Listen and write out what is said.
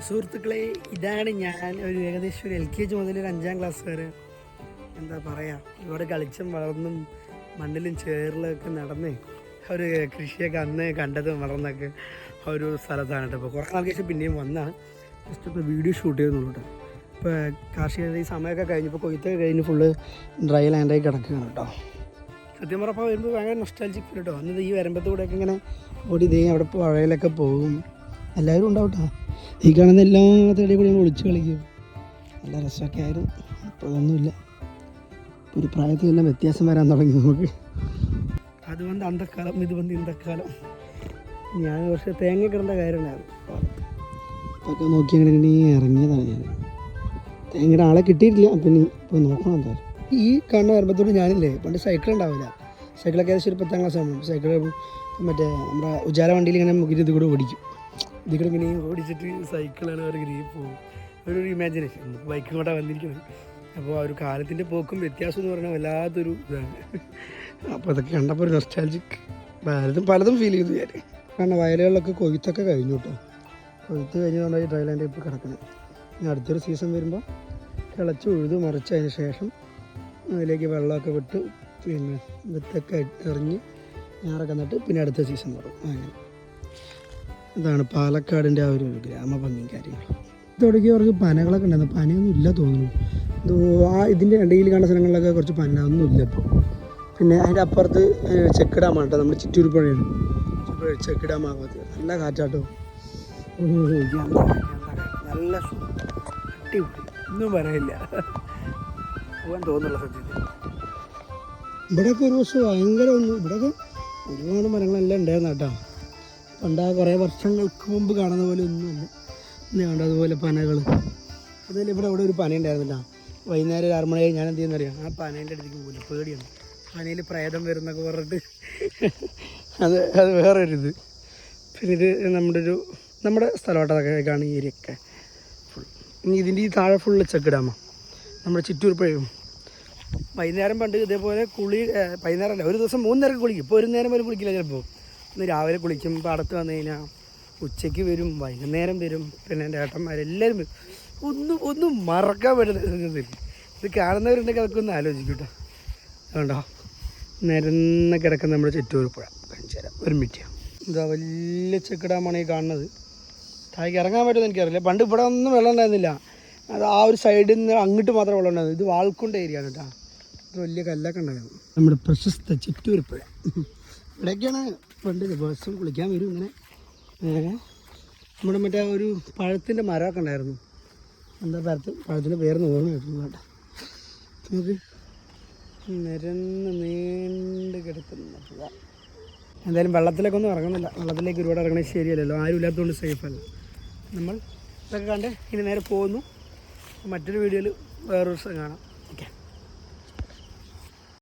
സുഹൃത്തുക്കളെ, ഇതാണ് ഞാൻ ഏകദേശം ഒരു LKG മുതൽ ഒരു 5ാം ക്ലാസ് വരെ എന്താ പറയുക ഇവിടെ കളിച്ചും വളർന്നും മണ്ണിലും ചേറിലൊക്കെ നടന്ന് ഒരു കൃഷിയൊക്കെ അന്ന് കണ്ടതും വളർന്നൊക്കെ ഒരു സ്ഥലത്താണ് കേട്ടോ. ഇപ്പോൾ കുറേ നാൾക്ക് ശേഷം പിന്നെയും വന്നാണ് ജസ്റ്റ് ഇപ്പോൾ വീഡിയോ ഷൂട്ട് ചെയ്യുന്നുള്ളൂ കേട്ടോ. ഇപ്പോൾ കാർഷിക ഈ സമയമൊക്കെ കഴിഞ്ഞപ്പോൾ കൊയ്ത്തൊക്കെ കഴിഞ്ഞ് ഫുള്ള് ഡ്രൈ ലാൻഡായി കിടക്കുകയാണ് കേട്ടോ. സത്യം പറഞ്ഞപ്പോൾ വരുമ്പോൾ ഭയങ്കര നൊസ്റ്റാൾജിക് ഫീൽ കേട്ടോ. അന്ന് ഈ വരുമ്പത്തൂടെയൊക്കെ ഇങ്ങനെ ഓടി അവിടെ പുഴയിലൊക്കെ പോകും, എല്ലാവരും ഉണ്ടാവും കേട്ടോ. ഈ കാണുന്ന എല്ലാ തേടി കൂടി ഞങ്ങൾ ഒളിച്ച് കളിക്കും, നല്ല രസമൊക്കെ ആയിരുന്നു. അപ്പോൾ അതൊന്നുമില്ല, ഒരു പ്രായത്തിൽ എല്ലാം വ്യത്യാസം വരാൻ തുടങ്ങി നമുക്ക്. അത് വന്ന് അന്തക്കാലം, ഇത് വന്ന് ഇന്തക്കാലം. ഞാൻ കുറച്ച് തേങ്ങ കിടന്ന കാര്യമുണ്ടായിരുന്നു, അതൊക്കെ നോക്കി അങ്ങനെ ഇറങ്ങിയതാണ് ഞാൻ. തേങ്ങയുടെ ആളെ കിട്ടിയിട്ടില്ല, പിന്നെ ഇപ്പോൾ നോക്കണം എന്തായാലും. ഈ കാണുന്ന വരുമ്പത്തോട് ഞാനില്ലേ പണ്ട് സൈക്കിൾ ഉണ്ടാവില്ല, സൈക്കിളൊക്കെ ഏകദേശം ഒരു 10ാം ക്ലാസ് ആകുമ്പോൾ സൈക്കിൾ മറ്റേ നമ്മുടെ ഉജാല വണ്ടിയിൽ ഇങ്ങനെ മുഖിന് ഇത് കൂടെ ഓടിക്കും. ഇതികൂടെ ഇങ്ങനെ ഓടിച്ചിട്ട് സൈക്കിളാണ് അവർ ഇങ്ങനെ പോകും. ഒരു ഇമാജിനേഷൻ ബൈക്കും കൂടെ വന്നിരിക്കുന്നത്. അപ്പോൾ ആ ഒരു കാലത്തിൻ്റെ പോക്കും വ്യത്യാസം എന്ന് പറഞ്ഞാൽ വല്ലാത്തൊരു ഇതാണ്. അപ്പോൾ അതൊക്കെ കണ്ടപ്പോൾ ഒരു നൊസ്റ്റാൾജിക് പലതും ഫീൽ ചെയ്തു ഞാൻ. കാരണം വയലുകളിലൊക്കെ കൊയ്ത്തൊക്കെ കഴിഞ്ഞു കേട്ടോ. കൊയ്ത്ത് കഴിഞ്ഞുകൊണ്ടായി ഡ്രൈ ലാൻഡ് ഇപ്പോൾ കിടക്കുന്നത്. ഇനി അടുത്തൊരു സീസൺ വരുമ്പോൾ കിളച്ച് ഉഴുത് മറിച്ചതിന് ശേഷം അതിലേക്ക് വെള്ളമൊക്കെ വിട്ട് പിന്നെ വിത്തൊക്കെ എറിഞ്ഞ് ഞാറൊക്കെ നട്ട് പിന്നെ അടുത്ത സീസൺ തുടങ്ങും. അങ്ങനെ ഇതാണ് പാലക്കാടിൻ്റെ ആ ഒരു ഗ്രാമഭംഗിയും കാര്യങ്ങളും. തുടങ്ങി കുറച്ച് പനകളൊക്കെ ഉണ്ടായിരുന്നു, പനയൊന്നും ഇല്ല തോന്നുന്നു. ഇതിൻ്റെ ഇടയിൽ കാണുന്ന സ്ഥലങ്ങളിലൊക്കെ കുറച്ച് പന ഒന്നും ഇല്ല ഇപ്പോൾ. പിന്നെ അതിൻ്റെ അപ്പുറത്ത് ചെക്ക് ഡാമാണ് കേട്ടോ, നമ്മുടെ ചിറ്റൂർ പുഴയാണ്. ചെക്ക് ഡാം ആകാത്ത നല്ല കാറ്റാട്ടോ, നല്ല അടിപൊളി, ഒന്നും പറയില്ല, പോകാൻ തോന്നുന്നില്ല സത്യത്തിൽ. ഇവിടെയൊക്കെ ഒരു ദിവസം ഭയങ്കര ഇവിടെയൊക്കെ ഒരുപാട് മരങ്ങളെല്ലാം ഉണ്ടായിരുന്നു കേട്ടോ. പണ്ട് കുറേ വർഷങ്ങൾക്ക് മുമ്പ് കാണുന്ന പോലെ ഒന്നുമില്ല. ഇന്ന് കണ്ടോ അതുപോലെ പനകൾ. അതുപോലെ ഇവിടെ ഒരു പന ഉണ്ടായിരുന്നില്ല. വൈകുന്നേരം ഒരു 6 മണി ഞാൻ എന്ത് ചെയ്യുന്നറിയാം, ആ പനേൻ്റെ അടുത്തേക്ക് പോകില്ല, പേടിയാണ്. പനയിൽ പ്രേതം വരുന്നൊക്കെ പറഞ്ഞിട്ട് അത് വേറൊരിത്. പിന്നെ ഇത് നമ്മുടെ സ്ഥലമായിട്ടൊക്കെ കാണുന്ന ഈ ഏരിയയൊക്കെ ഫുൾ. ഇനി ഇതിൻ്റെ ഈ താഴെ ഫുള്ള് ചെക്ക് ഡാമാണ്, നമ്മുടെ ചിറ്റൂർ പുഴയും. വൈകുന്നേരം പണ്ട് ഇതേപോലെ വൈകുന്നേരം അല്ല, ഒരു ദിവസം 3 നേരം കുളിക്കും. ഇപ്പോൾ ഒരു നേരം പോലും കുളിക്കില്ല ചിലപ്പോൾ. ഇന്ന് രാവിലെ കുളിക്കും, പാടത്ത് വന്നു കഴിഞ്ഞാൽ ഉച്ചയ്ക്ക് വരും, വൈകുന്നേരം വരും. പിന്നെ എൻ്റെ ഏട്ടന്മാരെല്ലാവരും വരും. ഒന്നും മറക്കാൻ പറ്റുന്നില്ല. ഇത് കാണുന്നവരുണ്ടെങ്കിൽ അതൊക്കെ ഒന്ന് ആലോചിക്കും കേട്ടോ. അതുകൊണ്ടോ നിരന്ന് കിടക്കുന്ന നമ്മുടെ ചിറ്റൂർ പുഴ കാണിച്ചു തരാം, ഒരു മിനിറ്റ്. എന്താ വലിയ ചെക്ക് ഡാമാണ് ഈ കാണുന്നത്. താഴേക്ക് ഇറങ്ങാൻ പറ്റുമെന്ന് എനിക്കറിയില്ല. പണ്ട് ഇവിടെ ഒന്നും വെള്ളം ഉണ്ടായിരുന്നില്ല, അത് ആ ഒരു സൈഡിൽ നിന്ന് അങ്ങോട്ട് മാത്രമേ വെള്ളം ഉണ്ടായിരുന്നു. ഇത് വാൾക്കുണ്ട ഏരിയ ആണ് കേട്ടോ. ഇത് വലിയ കല്ലൊക്കെ ഉണ്ടായിരുന്നു. നമ്മുടെ പ്രശസ്ത ചിറ്റൂർ പുഴ. ഇവിടെയൊക്കെയാണ് പണ്ട് ദിവസം കുളിക്കാൻ വരും. ഇങ്ങനെ നമ്മുടെ മറ്റേ ഒരു പഴത്തിൻ്റെ മരമൊക്കെ ഉണ്ടായിരുന്നു. എന്താ പഴത്തിൻ്റെ പേരൊന്നും ഓർമ്മ കിട്ടുന്നു കേട്ടോ. നമുക്ക് നിരന്ന് നീണ്ട് കിടക്കുന്ന പുഴ. എന്തായാലും വെള്ളത്തിലേക്ക് ഒന്നും ഇറങ്ങുന്നില്ല, വെള്ളത്തിലേക്ക് ഒരുപാട് ഇറങ്ങണത് ശരിയല്ലല്ലോ, ആരും ഇല്ലാത്തതുകൊണ്ട് സേഫല്ല. നമ്മൾ ഇതൊക്കെ കണ്ട് ഇനി നേരെ പോകുന്നു. മറ്റൊരു വീഡിയോയിൽ വേറൊരു ദിവസം കാണാം. ഓക്കെ.